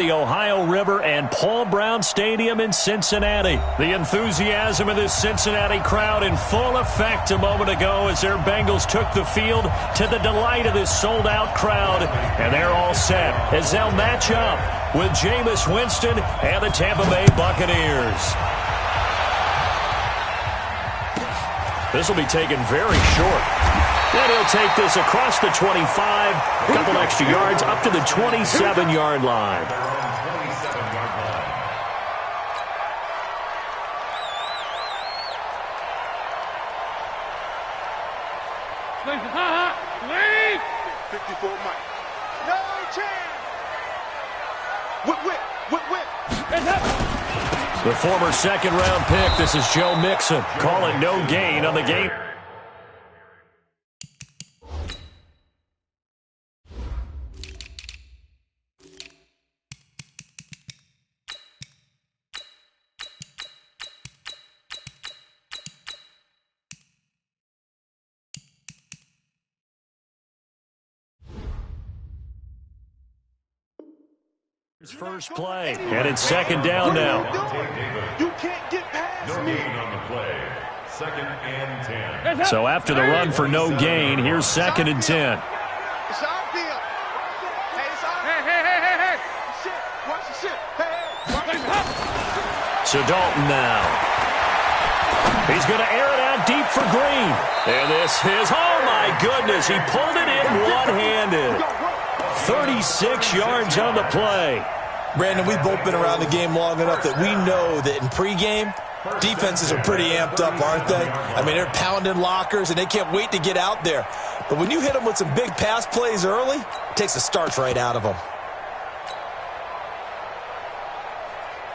The Ohio River and Paul Brown Stadium in Cincinnati. The enthusiasm of this Cincinnati crowd in full effect a moment ago as their Bengals took the field to the delight of this sold-out crowd. And they're all set as they'll match up with Jameis Winston and the Tampa Bay Buccaneers. This will be taken very short. And he'll take this across the 25, a couple extra yards up to the 27-yard line. Leave! 54 Mike. No chance! Whip. The former second-round pick, this is Joe Mixon. Call it no gain on the game. His first play, and it's second down now. You can't get past me. On the play. Second and 10. So after the run for no gain, here's second and 10. It's our field. Hey. Shit. Watch the shit. Hey. So Dalton now. He's going to air it out deep for Green. And this is, oh my goodness, he pulled it in one-handed. 36 yards on the play. Brandon, we've both been around the game long enough that we know that in pregame, defenses are pretty amped up, aren't they? I mean, they're pounding lockers, and they can't wait to get out there. But when you hit them with some big pass plays early, it takes the starch right out of them.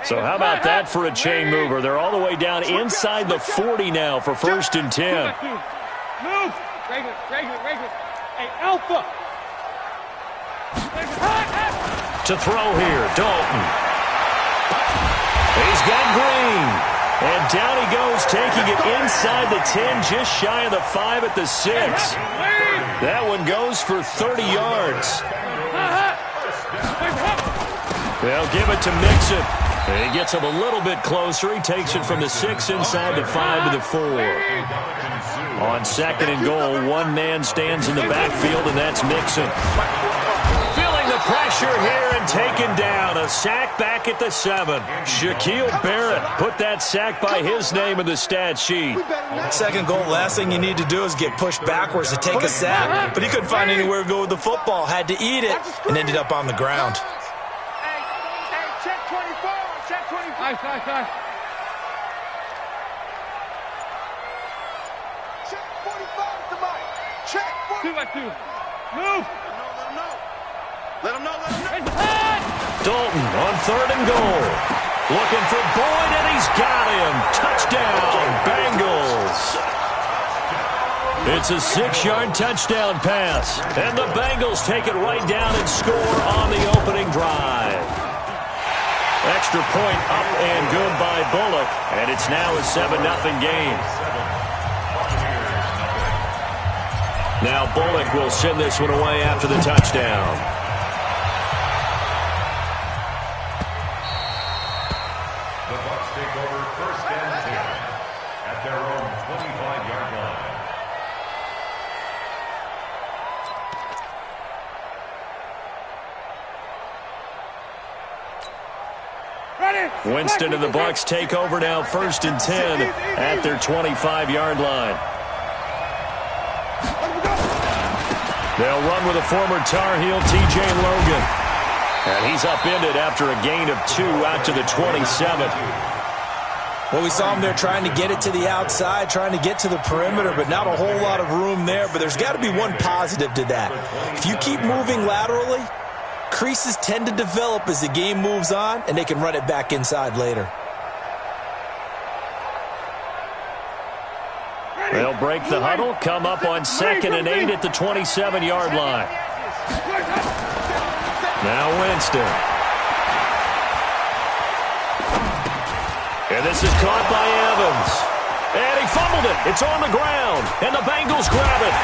So how about that for a chain mover? They're all the way down inside the 40 now for first and 10. Move! Regular. Hey, Alpha! To throw here, Dalton. He's got Green. And down he goes, taking it inside the 10, just shy of the 5 at the 6. That one goes for 30 yards. They'll give it to Mixon. And he gets him a little bit closer. He takes it from the 6 inside the 5 to the 4. On second and goal, one man stands in the backfield, and that's Mixon. Feeling the pressure here and taken down. A sack back at the 7. Shaquille Barrett put that sack by his name in the stat sheet. Second goal, last thing you need to do is get pushed backwards to take a sack. But he couldn't find anywhere to go with the football. Had to eat it and ended up on the ground. Hey, check 24. Check 24. Nice. Check 45 to Mike. Check 45. 2 by 2. Move! Let him know. Dalton on third and goal. Looking for Boyd, and he's got him. Touchdown, Bengals. It's a 6-yard touchdown pass. And the Bengals take it right down and score on the opening drive. Extra point up and good by Bullock. And it's now a 7-0 game. Now Bullock will send this one away after the touchdown. Winston and the Bucs take over now, first and 10 at their 25-yard line. They'll run with a former Tar Heel, T.J. Logan. And he's upended after a gain of 2 out to the 27. Well, we saw him there trying to get it to the outside, trying to get to the perimeter, but not a whole lot of room there. But there's got to be one positive to that. If you keep moving laterally, creases tend to develop as the game moves on, and they can run it back inside later. They'll break the huddle, come up on second and 8 at the 27-yard line. Now Winston. And this is caught by Evans. And he fumbled it. It's on the ground. And the Bengals grab it.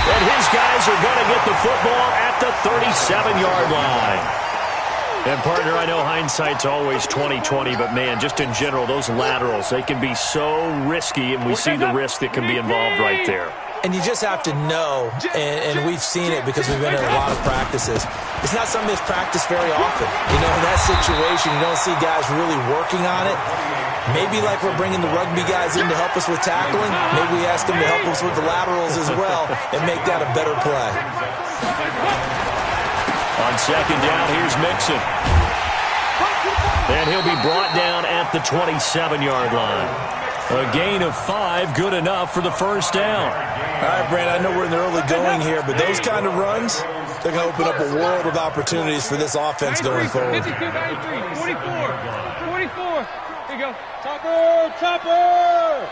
And his guys are going to get the football at the 37-yard line. And, partner, I know hindsight's always 20/20, but, man, just in general, those laterals, they can be so risky, and we see the risk that can be involved right there. And you just have to know, and we've seen it because we've been in a lot of practices. It's not something that's practiced very often. You know, in that situation, you don't see guys really working on it. Maybe like we're bringing the rugby guys in to help us with tackling, maybe we ask them to help us with the laterals as well and make that a better play. On second down, here's Mixon. And he'll be brought down at the 27-yard line. A gain of 5, good enough for the first down. All right, Brandon, I know we're in the early going here, but those kind of runs, they're going to open up a world of opportunities for this offense going forward. 52, 93, 44, 44. Here you go. Chopper, chopper.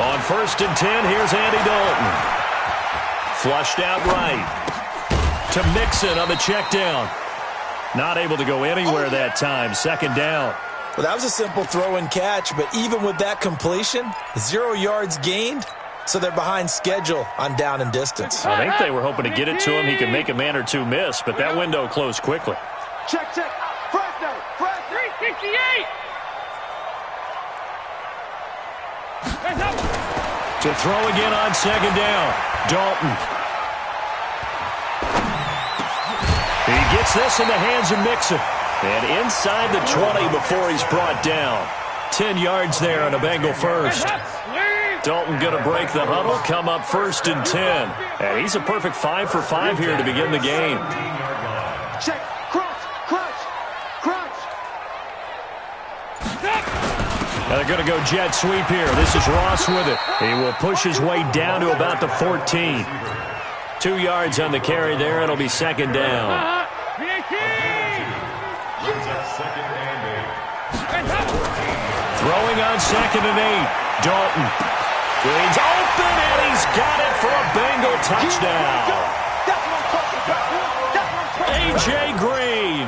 On first and 10, here's Andy Dalton. Flushed out right. To Mixon on the check down. Not able to go anywhere that time. Second down. Well, that was a simple throw and catch, but even with that completion, 0 yards gained, so they're behind schedule on down and distance. I think they were hoping to get it to him. He could make a man or two miss, but that window closed quickly. Check, check. Fresno, Fresno. 368. To throw again on second down. Dalton. He gets this in the hands of Mixon. And inside the 20 before he's brought down. 10 yards there on a Bengal first. Dalton going to break the huddle, come up first and 10. And he's a perfect 5 for 5 here to begin the game. Check. Crunch, crunch, crunch. Now they're going to go jet sweep here. This is Ross with it. He will push his way down to about the 14. 2 yards on the carry there. It'll be second down. Throwing on second and 8. Dalton. Green's open, and he's got it for a Bengal touchdown. A.J. Green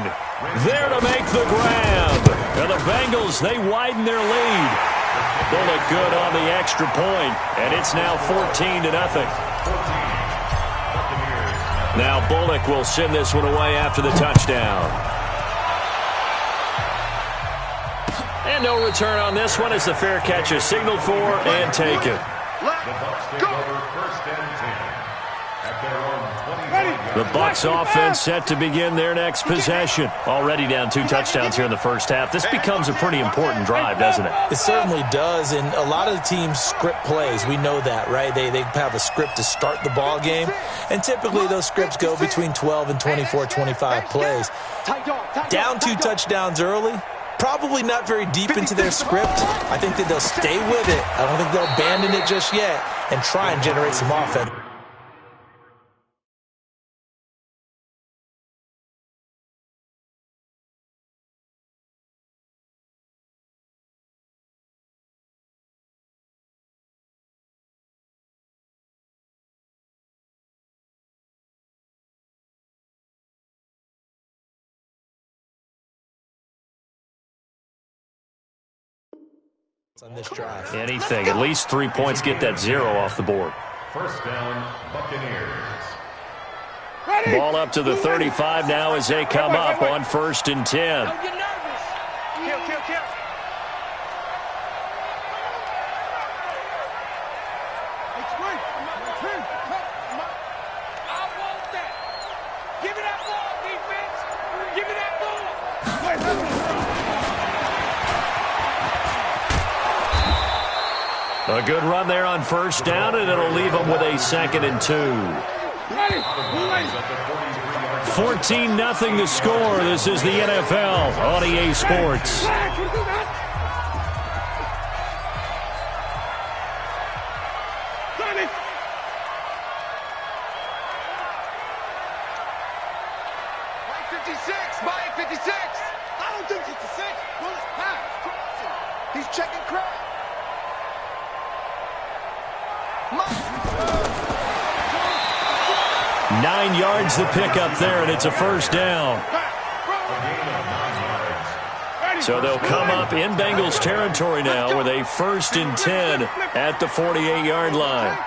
there to make the grab. And the Bengals, they widen their lead. Bullock good on the extra point, and it's now 14-0. Now Bullock will send this one away after the touchdown. And no return on this one as the fair catch is signaled for and taken. The Bucs offense set to begin their next possession. Already down 2 touchdowns here in the first half. This becomes a pretty important drive, doesn't it? It certainly does, and a lot of the teams script plays. We know that, right? They have a script to start the ball game, and typically those scripts go between 12 and 24, 25 plays. Down 2 touchdowns early, probably not very deep into their script. I think that they'll stay with it. I don't think they'll abandon it just yet and try and generate some offense. On this drive. Anything. At least 3 points get that 0 off the board. First down, Buccaneers. Ball up to the 35 now as they come up on first and 10. Don't get nervous. Kill, kill, kill. I want that. Give me that ball, defense. Give me that ball. A good run there on first down, and it'll leave them with a second and 2. 14-0 the score. This is the NFL on EA Sports. I don't think 56. Well, it's pass. He's checking crowd. 9 yards the pickup there, and it's a first down. So they'll come up in Bengals territory now with a first and 10 at the 48-yard line.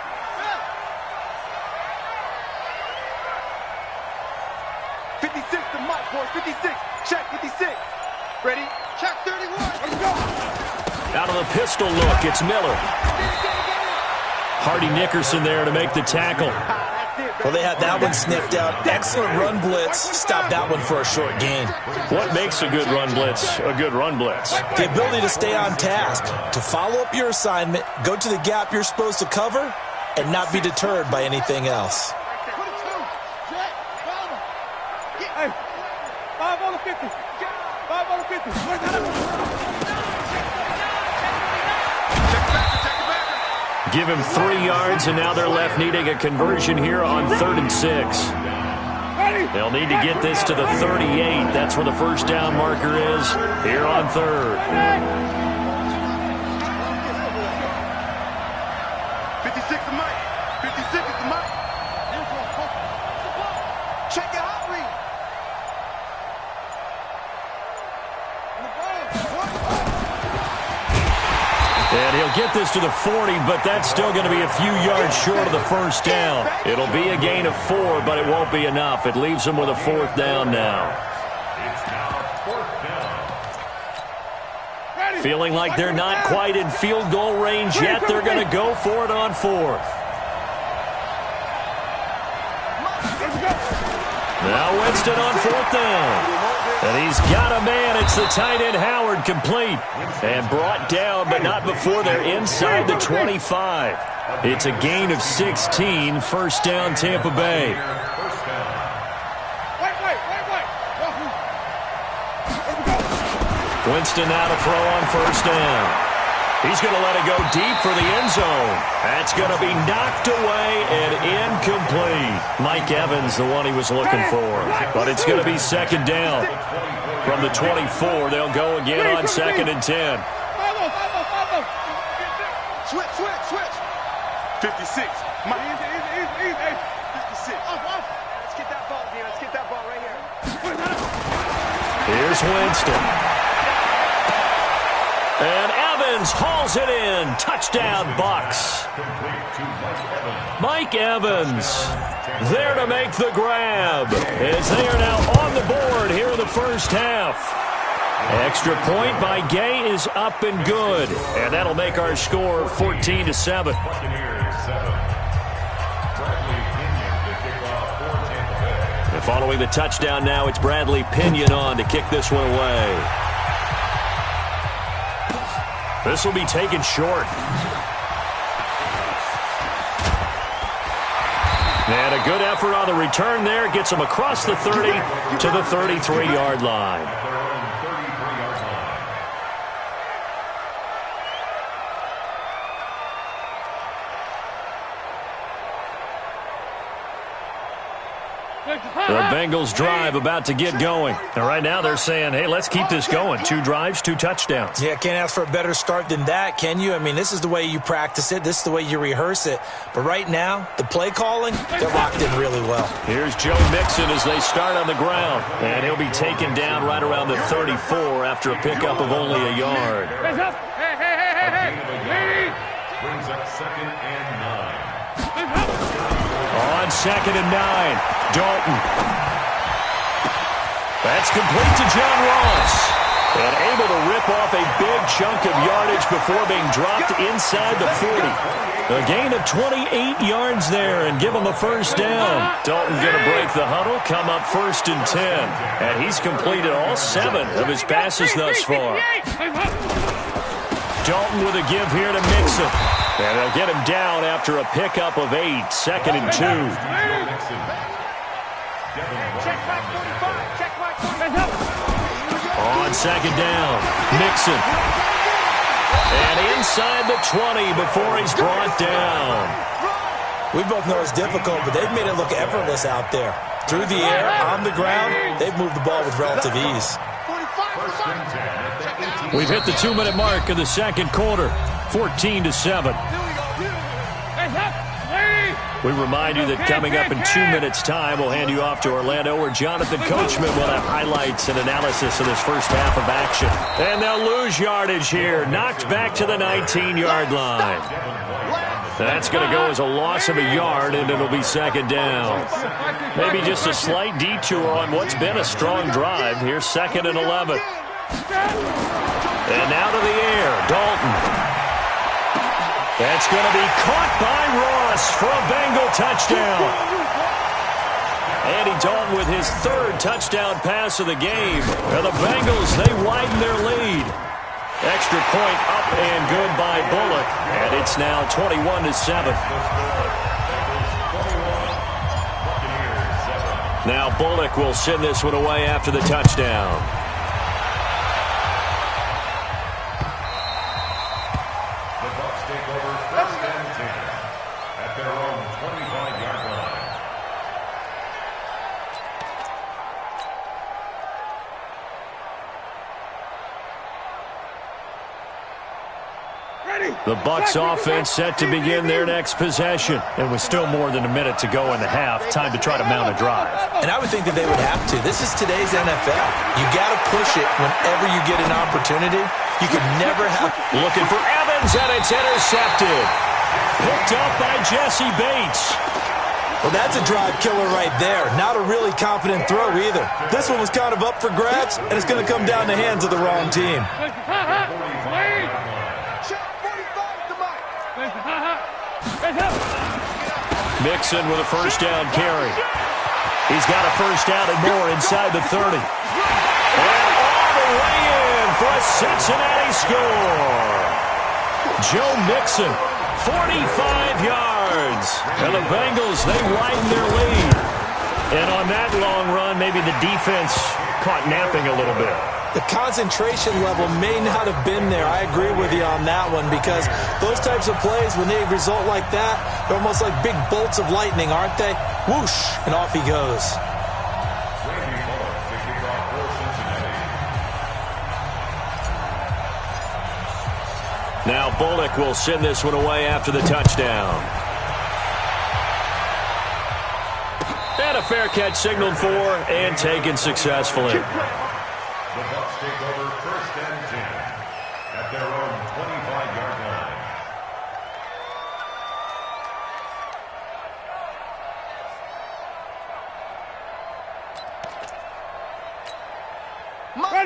56. Check 56. Ready? Check 31. Let's go. Out of the pistol look, it's Miller. Hardy Nickerson there to make the tackle. Well, they had that one sniffed out. Excellent run blitz. Stop that one for a short gain. What makes a good run blitz a good run blitz? The ability to stay on task, to follow up your assignment, go to the gap you're supposed to cover, and not be deterred by anything else. Hey, 5 on the 50. 5 on the 50. Give him 3 yards, and now they're left needing a conversion here on 3rd and 6. They'll need to get this to the 38. That's where the first down marker is here on 3rd. 56 is Mike. 56 is Mike. Check your hot read. And he'll get this to the 40, but that's still going to be a few yards short of the first down. It'll be a gain of 4, but it won't be enough. It leaves them with a 4th down now. It's now 4th down. Feeling like they're not quite in field goal range yet. They're going to go for it on 4th. Now Winston on 4th down. And he's got a man. It's the tight end Howard, complete. And brought down, but not before they're inside the 25. It's a gain of 16. First down, Tampa Bay. Winston now to throw on first down. He's going to let it go deep for the end zone. That's going to be knocked away and incomplete. Mike Evans, the one he was looking for. But it's going to be second down. From the 24, they'll go again on 2nd and 10. Switch. 56. Mike. 56. Let's get that ball here. Let's get that ball right here. Here's Winston. And Evans hauls it in. Touchdown, Bucs. Mike Evans there to make the grab as they are now on the board here in the first half. Extra point by Gay is up and good. And that'll make our score 14-7. And following the touchdown now, it's Bradley Pinion on to kick this one away. This will be taken short. And a good effort on the return there. Gets them across the 30 to the 33-yard line. The Bengals drive about to get going. And right now they're saying, hey, let's keep this going. 2 drives, 2 touchdowns. Yeah, can't ask for a better start than that, can you? I mean, this is the way you practice it. This is the way you rehearse it. But right now, the play calling, they're locked in really well. Here's Joe Mixon as they start on the ground. And he'll be taken down right around the 34 after a pickup of only a yard. Hey. Brings up 2nd and 9. On 2nd and 9, Dalton. That's complete to John Ross. And able to rip off a big chunk of yardage before being dropped inside the 40. A gain of 28 yards there and give him a first down. Dalton going to break the huddle, come up 1st and 10. And he's completed all 7 of his passes thus far. Dalton with a give here to Mixon. And they'll get him down after a pickup of 8. 2nd and 2. On 2nd down, Mixon. And inside the 20 before he's brought down. We both know it's difficult, but they've made it look effortless out there. Through the air, on the ground, they've moved the ball with relative ease. We've hit the 2-minute mark of the second quarter. 14-7. We remind you that coming up in 2 minutes' time, we'll hand you off to Orlando, where Jonathan Coachman will have highlights and analysis of this first half of action. And they'll lose yardage here. Knocked back to the 19-yard line. That's going to go as a loss of a yard, and it'll be second down. Maybe just a slight detour on what's been a strong drive. Here's 2nd and 11. And now to the air, Dalton. That's going to be caught by Ross for a Bengal touchdown. Andy Dalton with his 3rd touchdown pass of the game. And the Bengals, they widen their lead. Extra point up and good by Bullock. And it's now 21-7. Now Bullock will send this one away after the touchdown. The Bucs take over 1st and 10 at their own 25-yard line. The Bucs offense set to begin their next possession. And with still more than a minute to go in the half, time to try to mount a drive. And I would think that they would have to. This is today's NFL. You got to push it whenever you get an opportunity. You can never have... Looking for Evans, and it's intercepted. Picked up by Jesse Bates. Well, that's a drive killer right there. Not a really confident throw either. This one was kind of up for grabs, and it's going to come down the hands of the wrong team. Mixon with a 1st down carry. He's got a 1st down and more inside the 30. And all the way in for a Cincinnati score. Joe Mixon, 45 yards. And the Bengals, they widen their lead. And on that long run, maybe the defense caught napping a little bit. The concentration level may not have been there. I agree with you on that one because those types of plays, when they result like that, they're almost like big bolts of lightning, aren't they? Whoosh, and off he goes. Now Bullock will send this one away after the touchdown. And a fair catch signaled for and taken successfully. The Bucs take over 1st and 10 at their own 25-yard line.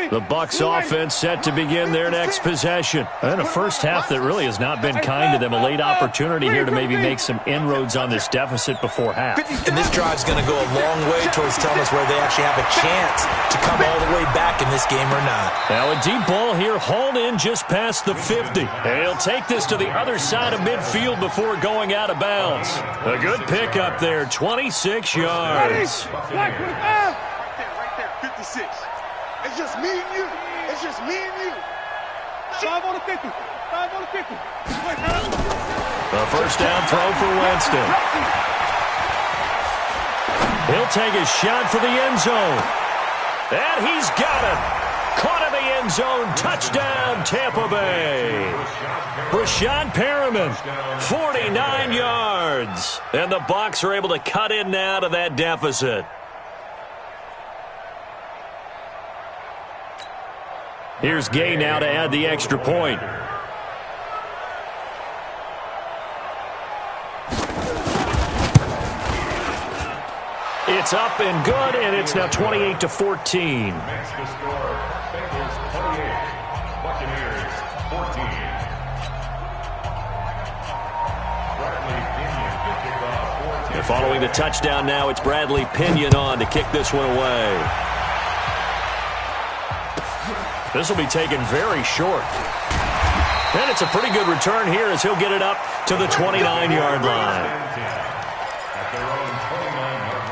The Bucs offense set to begin their next possession. And a first half that really has not been kind to them. A late opportunity here to maybe make some inroads on this deficit before half. And this drive's going to go a long way towards telling us where they actually have a chance to come all the way back in this game or not. Now a deep ball here hauled in just past the 50. And he'll take this to the other side of midfield before going out of bounds. A good pickup there, 26 yards. Right there, 56. It's just me and you. It's just me and you. 5 on the 50. 5 on the 50. A 1st down throw for Winston. He'll take a shot for the end zone. And he's got it. Caught in the end zone. Touchdown, Tampa Bay. Rashad Perriman, 49 yards. And the Bucs are able to cut in now to that deficit. Here's Gay now to add the extra point. It's up and good, and it's now 28-14. Makes the score Bengals 28, Buccaneers 14. Bradley Pinion to kick off 14. And following the touchdown now, it's Bradley Pinion on to kick this one away. This will be taken very short. And it's a pretty good return here as he'll get it up to the 29-yard line. At their own 29-yard line.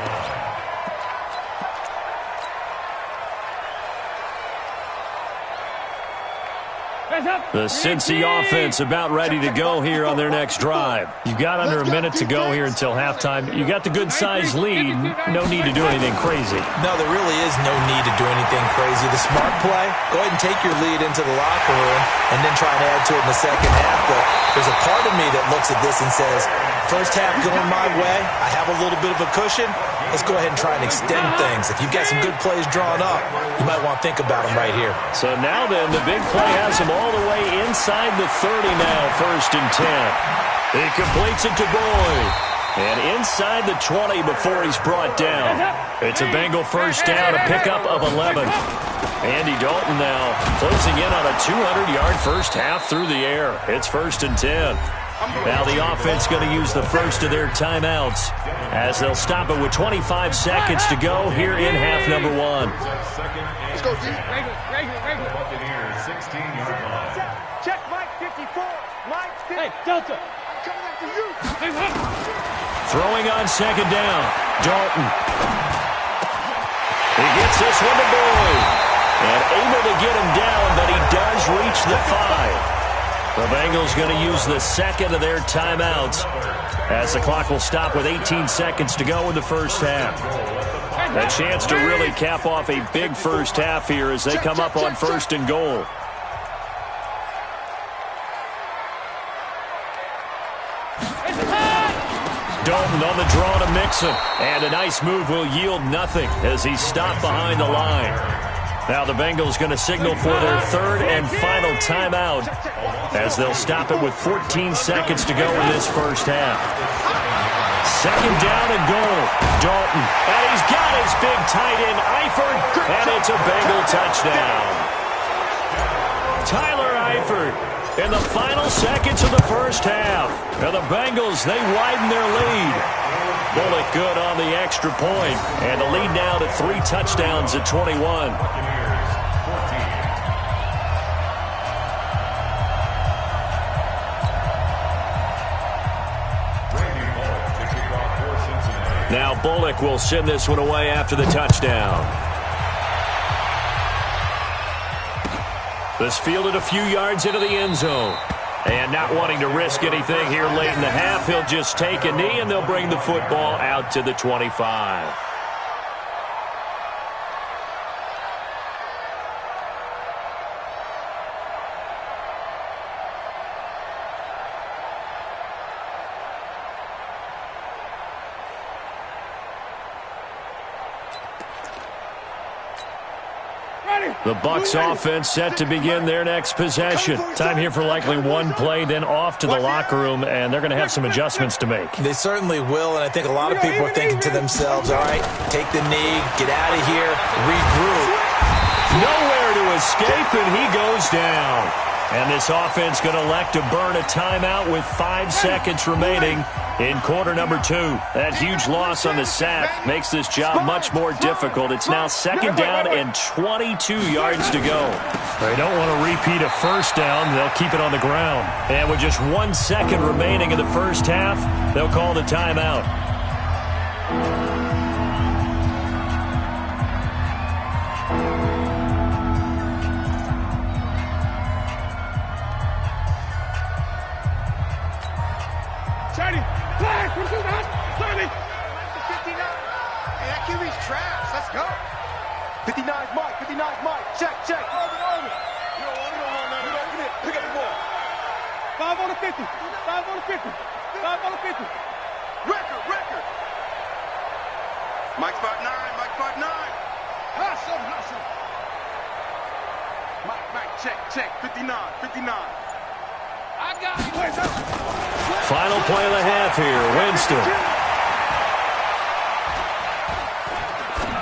The Cincy offense about ready to go here on their next drive. You've got under a minute to go here until halftime. You got the good-sized lead. No need to do anything crazy. No, there really is no need to do anything crazy. The smart play, go ahead and take your lead into the locker room and then try and add to it in the second half. But there's a part of me that looks at this and says, first half going my way, I have a little bit of a cushion. Let's go ahead and try and extend things. If you've got some good plays drawn up, you might want to think about them right here. So now then, the big play has them all all the way inside the 30 now, 1st and 10. He completes it to Boyd. And inside the 20 before he's brought down. It's a Bengal first down, a pickup of 11. Andy Dalton now closing in on a 200-yard first half through the air. It's 1st and 10. Now the offense going to use the first of their timeouts as they'll stop it with 25 seconds to go here in half number 1. Let's go, D. Regular. Buccaneers, 16-yard line. Check Mike 54. Mike 50. Hey, Delta. I'm coming after you. Throwing on 2nd down. Dalton. He gets this one to Boyd. And able to get him down, but he does reach the 5. The Bengals going to use the second of their timeouts as the clock will stop with 18 seconds to go in the first half. A chance to really cap off a big first half here as they come up on 1st and goal. Dalton on the draw to Mixon. And a nice move will yield nothing as he's stopped behind the line. Now the Bengals going to signal for their 3rd and final timeout as they'll stop it with 14 seconds to go in this first half. 2nd down and goal. Dalton. And he's got his big tight end, Eifert. And it's a Bengal touchdown. Tyler Eifert in the final seconds of the first half. Now the Bengals, they widen their lead. Bullock good on the extra point. And the lead now to 3 touchdowns at 21. Now Bullock will send this one away after the touchdown. This fielded a few yards into the end zone. And not wanting to risk anything here late in the half, he'll just take a knee and they'll bring the football out to the 25. The Bucs offense set to begin their next possession. Time here for likely one play, then off to the locker room, and they're going to have some adjustments to make. They certainly will, and I think a lot of people are thinking to themselves, all right, take the knee, get out of here, regroup. Nowhere to escape, and he goes down. And this offense going to elect to burn a timeout with 5 seconds remaining in quarter number 2. That huge loss on the sack makes this job much more difficult. It's now 2nd down and 22 yards to go. They don't want to repeat a first down. They'll keep it on the ground. And with just 1 second remaining in the first half, they'll call the timeout. Flag, 30. Hey, that QB's trash. Let's go. 59's Mike. 59's Mike. Check. Over. You don't want that. Pick up the ball. 5 on the 50. 5 on the 50. 5 on the 50. Record. Mike 5'9". Hustle. Mike, check. 59. I got you. Final play of the half here. Winston.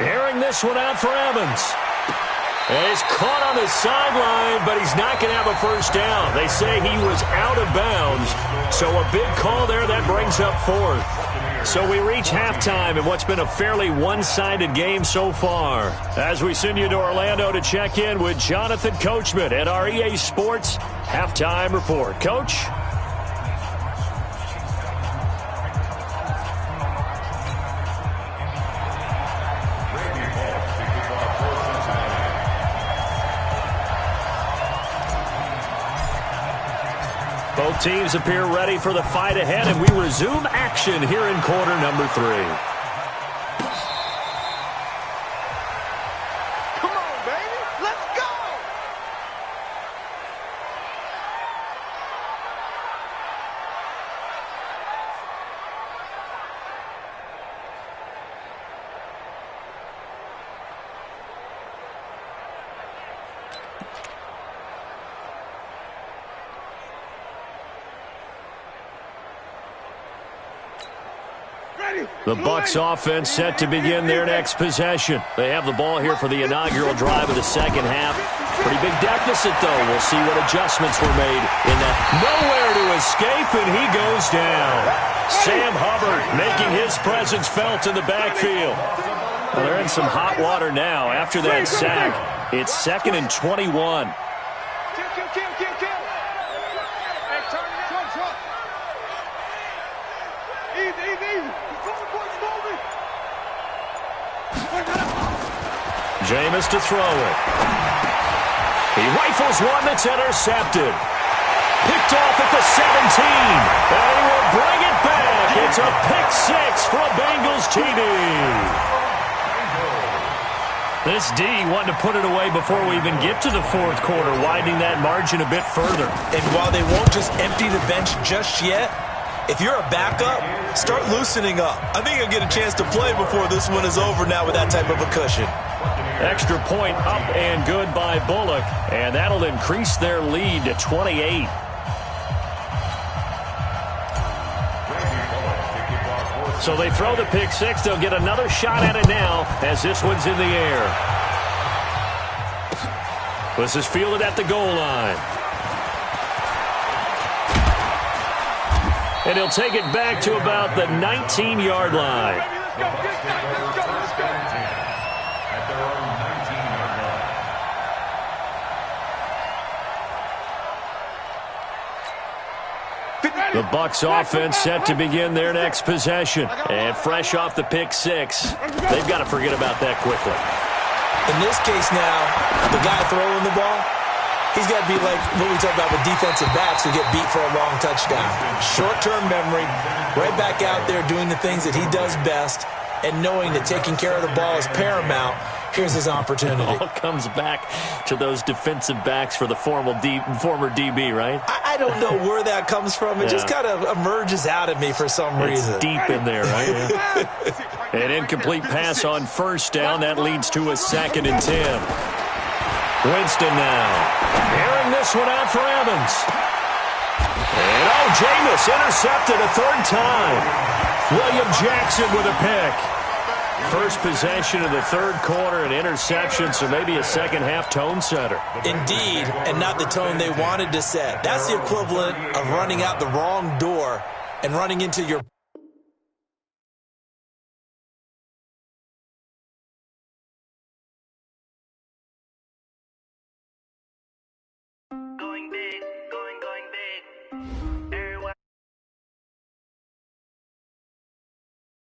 Airing this one out for Evans. And he's caught on the sideline, but he's not going to have a first down. They say he was out of bounds. So a big call there that brings up 4th. So we reach halftime in what's been a fairly one-sided game so far. As we send you to Orlando to check in with Jonathan Coachman at our EA Sports Halftime Report. Coach? Both teams appear ready for the fight ahead, and we resume action here in quarter number 3. Come on, baby. Let's go. The Bucs offense set to begin their next possession. They have the ball here for the inaugural drive of the second half. Pretty big deficit, though. We'll see what adjustments were made in that. Nowhere to escape, and he goes down. Sam Hubbard making his presence felt in the backfield. Well, they're in some hot water now after that sack. It's 2nd and 21. Jameis to throw it. He rifles one that's intercepted. Picked off at the 17. And he will bring it back. It's a pick six for a Bengals TD. This D wanted to put it away before we even get to the fourth quarter, widening that margin a bit further. And while they won't just empty the bench just yet, if you're a backup, start loosening up. I think you'll get a chance to play before this one is over now with that type of a cushion. Extra point up and good by Bullock, and that'll increase their lead to 28. So they throw the pick six. They'll get another shot at it now as this one's in the air. This is fielded at the goal line. And he'll take it back to about the 19-yard line. The Bucs offense set to begin their next possession. And fresh off the pick six, they've got to forget about that quickly. In this case now, the guy throwing the ball, he's got to be like what we talk about with defensive backs who get beat for a long touchdown. Short-term memory, right back out there doing the things that he does best, and knowing that taking care of the ball is paramount. Here's his opportunity. All comes back to those defensive backs for the former DB, right? I don't know where that comes from. It just kind of emerges out of me for some reason. It's deep in there, right? Yeah. An incomplete pass on first down. That leads to a 2nd and 10. Winston now. Airing this one out for Evans. And Jameis intercepted a third time. William Jackson with a pick. First possession of the third quarter, an interception, so maybe a second-half tone setter. Indeed, and not the tone they wanted to set. That's the equivalent of running out the wrong door and running into your